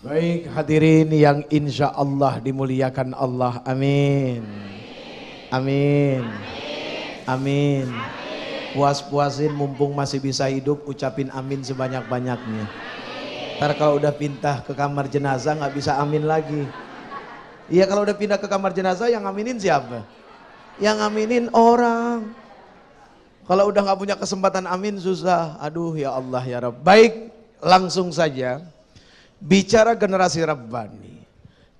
Baik hadirin yang insya Allah dimuliakan Allah. Amin. Amin. Amin. Puas-puasin mumpung masih bisa hidup, ucapin amin sebanyak-banyaknya. Ntar kalau udah pindah ke kamar jenazah nggak bisa amin lagi. Iya, kalau udah pindah ke kamar jenazah yang aminin siapa? Yang aminin orang. Kalau udah nggak punya kesempatan amin susah. Aduh ya Allah ya Rabb. Baik, langsung saja. Bicara generasi Rabbani,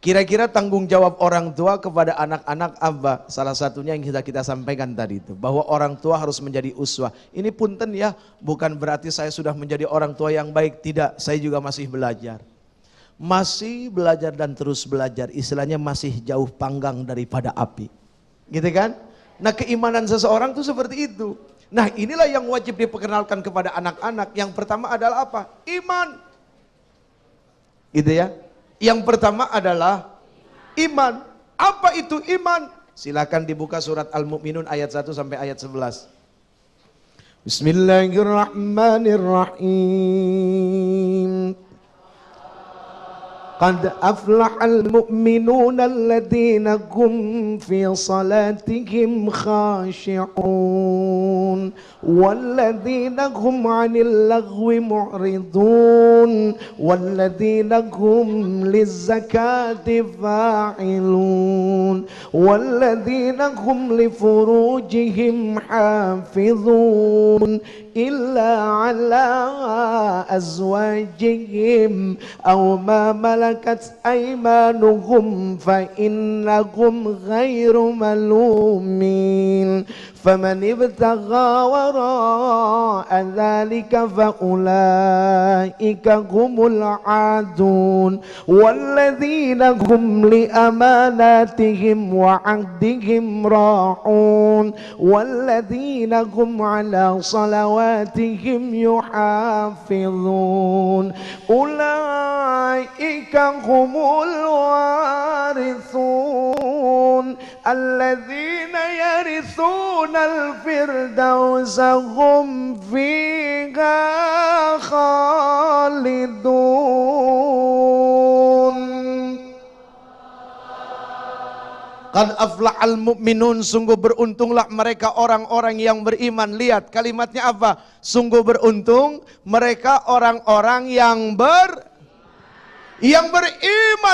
kira-kira tanggung jawab orang tua kepada anak-anak apa? Salah satunya yang kita sampaikan tadi itu, bahwa orang tua harus menjadi uswah. Ini punten ya, bukan berarti saya sudah menjadi orang tua yang baik, tidak. Saya juga masih belajar. Masih belajar dan terus belajar, istilahnya masih jauh panggang daripada api. Gitu kan? Nah, keimanan seseorang tuh seperti itu. Nah, inilah yang wajib diperkenalkan kepada anak-anak. Yang pertama adalah apa? Iman. Gitu ya. Yang pertama adalah iman. Apa itu iman? Silakan dibuka surat Al-Mu'minun ayat 1 sampai ayat 11. Bismillahirrahmanirrahim. Qad aflahal mu'minuna alladhina hum fi salatihim khashi'un walladhina hum 'anil lagwi mu'ridun walladhina hum lizzakati fa'ilun walladhina hum li furujihim hafizun illa 'ala azwajihim aw ma malakat aymanuhum fa innahum ghairu malumin faman ibtagha wara'a dhalika fa ulaika humul 'adun walladzina hum li amanatihim wa 'ahdihim ra'un walladzina hum 'ala salawatihim yuhafizun ulaika humul warithun alladzina yarithuna al-firdausa hum fiha khalidun. Qad aflahal mu'minun, sungguh beruntunglah mereka orang-orang yang beriman. Lihat kalimatnya apa? Sungguh beruntung mereka orang-orang yang beriman,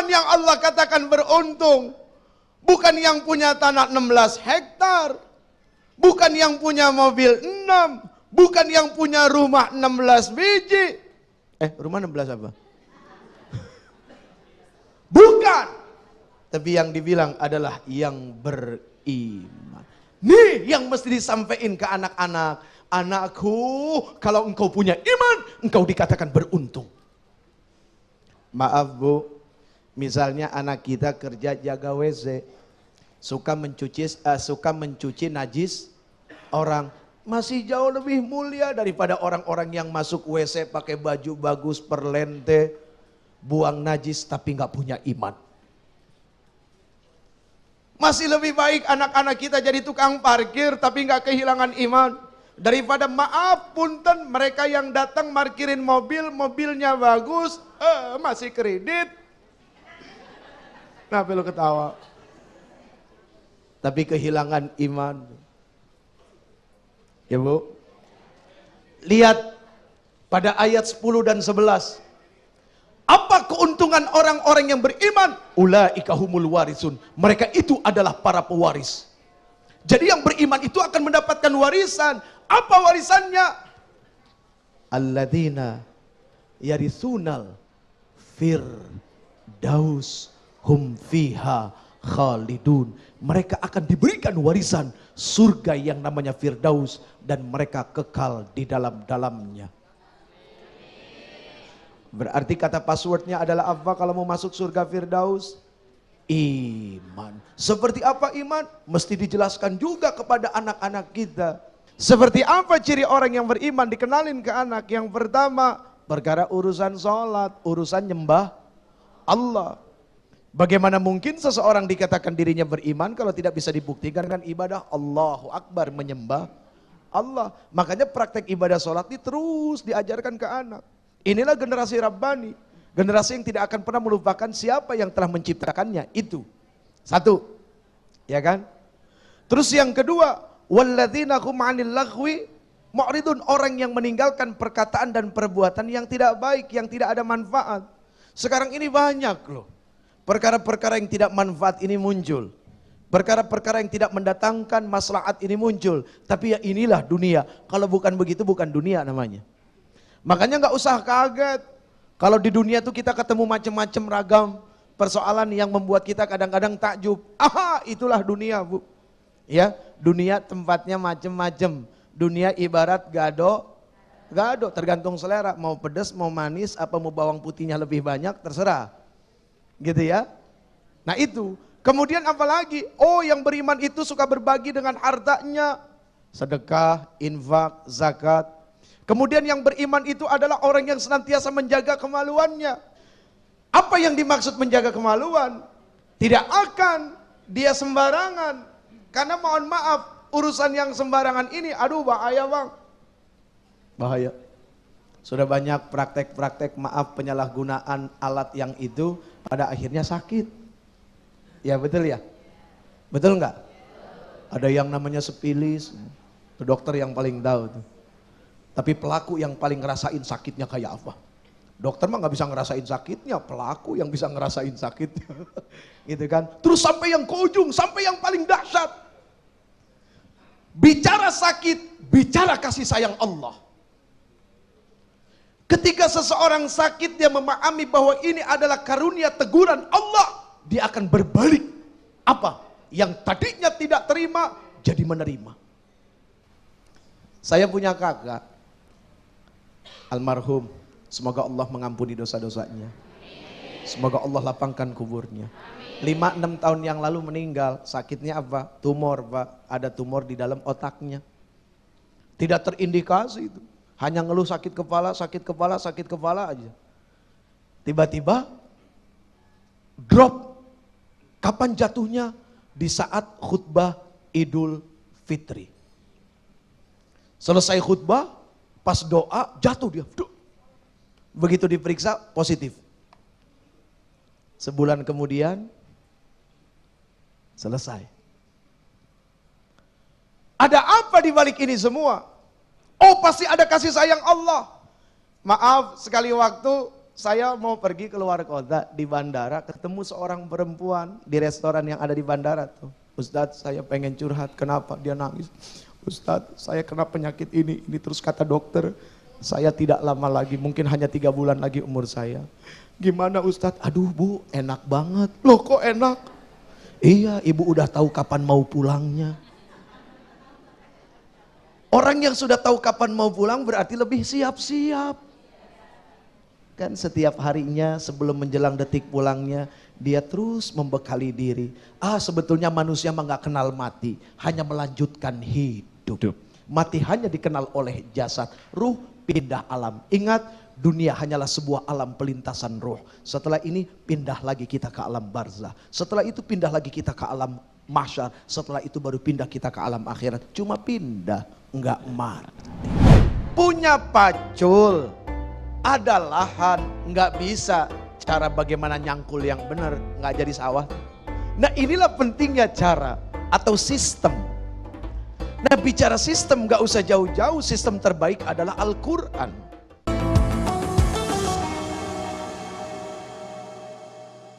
yang Allah katakan beruntung. Bukan yang punya tanah 16 hektar, bukan yang punya mobil 6, bukan yang punya rumah 16 biji. Rumah 16 apa? Bukan. Tapi yang dibilang adalah yang beriman. Nih yang mesti disampaikan ke anak-anak. Anakku, kalau engkau punya iman, engkau dikatakan beruntung. Maaf Bu, misalnya anak kita kerja jaga WC, suka mencuci najis orang, masih jauh lebih mulia daripada orang-orang yang masuk WC pakai baju bagus perlente, buang najis tapi nggak punya iman. Masih lebih baik anak-anak kita jadi tukang parkir tapi nggak kehilangan iman, daripada maaf punten mereka yang datang parkirin mobil, mobilnya bagus, masih kredit. Kenapa lu ketawa? Tapi kehilangan iman. Ya Bu, lihat pada ayat 10 dan 11. Apa keuntungan orang-orang yang beriman? Ulaika humul warisun. Mereka itu adalah para pewaris. Jadi yang beriman itu akan mendapatkan warisan. Apa warisannya? Alladzina yaritsunal firdaus hum fiha khalidun. Mereka akan diberikan warisan surga yang namanya Firdaus dan mereka kekal di dalam-dalamnya. Berarti kata passwordnya adalah apa kalau mau masuk surga Firdaus? Iman. Seperti apa iman? Mesti dijelaskan juga kepada anak-anak kita. Seperti apa ciri orang yang beriman? Dikenalin ke anak. Yang pertama, perkara urusan sholat, urusan nyembah Allah. Bagaimana mungkin seseorang dikatakan dirinya beriman kalau tidak bisa dibuktikan dengan ibadah Allahu Akbar, menyembah Allah. Makanya praktek ibadah sholat ini terus diajarkan ke anak. Inilah generasi Rabbani. Generasi yang tidak akan pernah melupakan siapa yang telah menciptakannya. Itu. Satu. Ya kan? Terus yang kedua, walladzina hum 'anil laghwi mu'ridun, orang yang meninggalkan perkataan dan perbuatan yang tidak baik, yang tidak ada manfaat. Sekarang ini banyak loh. Perkara-perkara yang tidak manfaat ini muncul. Perkara-perkara yang tidak mendatangkan maslahat ini muncul. Tapi ya inilah dunia. Kalau bukan begitu bukan dunia namanya. Makanya nggak usah kaget. Kalau di dunia tuh kita ketemu macam-macam ragam persoalan yang membuat kita kadang-kadang takjub. Aha, itulah dunia, Bu. Ya, dunia tempatnya macam-macam. Dunia ibarat gado, tergantung selera. Mau pedas, mau manis, apa mau bawang putihnya lebih banyak, terserah. Gitu ya. Nah itu. Kemudian apalagi? Oh, yang beriman itu suka berbagi dengan hartanya. Sedekah, infak, zakat. Kemudian yang beriman itu adalah orang yang senantiasa menjaga kemaluannya. Apa yang dimaksud menjaga kemaluan? Tidak akan dia sembarangan. Karena mohon maaf, urusan yang sembarangan ini, aduh bahaya bang. Bahaya. Sudah banyak praktek-praktek maaf penyalahgunaan alat yang itu pada akhirnya sakit. Ya betul ya? Betul enggak? Ada yang namanya sepilis, itu dokter yang paling tahu tuh. Tapi pelaku yang paling ngerasain sakitnya kayak apa? Dokter mah nggak bisa ngerasain sakitnya, pelaku yang bisa ngerasain sakitnya. Gitu kan? Terus sampai yang ke ujung, sampai yang paling dahsyat. Bicara sakit, bicara kasih sayang Allah. Ketika seseorang sakit, dia memahami bahwa ini adalah karunia teguran Allah. Dia akan berbalik. Apa? Yang tadinya tidak terima, jadi menerima. Saya punya kakak, almarhum. Semoga Allah mengampuni dosa-dosanya. Semoga Allah lapangkan kuburnya. 5-6 tahun yang lalu meninggal. Sakitnya apa? Tumor, Pak. Ada tumor di dalam otaknya. Tidak terindikasi itu. Hanya ngeluh sakit kepala, sakit kepala, sakit kepala aja. Tiba-tiba drop. Kapan jatuhnya? Di saat khutbah Idul Fitri. Selesai khutbah, pas doa jatuh dia. Begitu diperiksa positif. Sebulan kemudian selesai. Ada apa di balik ini semua? Oh, pasti ada kasih sayang Allah. Maaf, sekali waktu saya mau pergi keluar kota, di bandara ketemu seorang perempuan di restoran yang ada di bandara tuh. Ustadz, saya pengen curhat. Kenapa? Dia nangis. Ustadz, saya kena penyakit ini. Terus kata dokter, saya tidak lama lagi, mungkin hanya 3 bulan lagi umur saya. Gimana Ustadz? Aduh Bu, enak banget. Loh kok enak? Iya, ibu udah tahu kapan mau pulangnya. Orang yang sudah tahu kapan mau pulang berarti lebih siap-siap. Kan setiap harinya sebelum menjelang detik pulangnya, dia terus membekali diri. Sebetulnya manusia mah gak kenal mati, hanya melanjutkan hidup. Mati hanya dikenal oleh jasad, ruh pindah alam. Ingat, dunia hanyalah sebuah alam pelintasan ruh. Setelah ini pindah lagi kita ke alam barzah. Setelah itu pindah lagi kita ke alam mahsyar. Setelah itu baru pindah kita ke alam akhirat. Cuma pindah, enggak mati. Punya pacul, ada lahan, enggak bisa. Cara bagaimana nyangkul yang benar, enggak jadi sawah. Nah inilah pentingnya cara atau sistem. Nah bicara sistem enggak usah jauh-jauh, sistem terbaik adalah Al-Quran.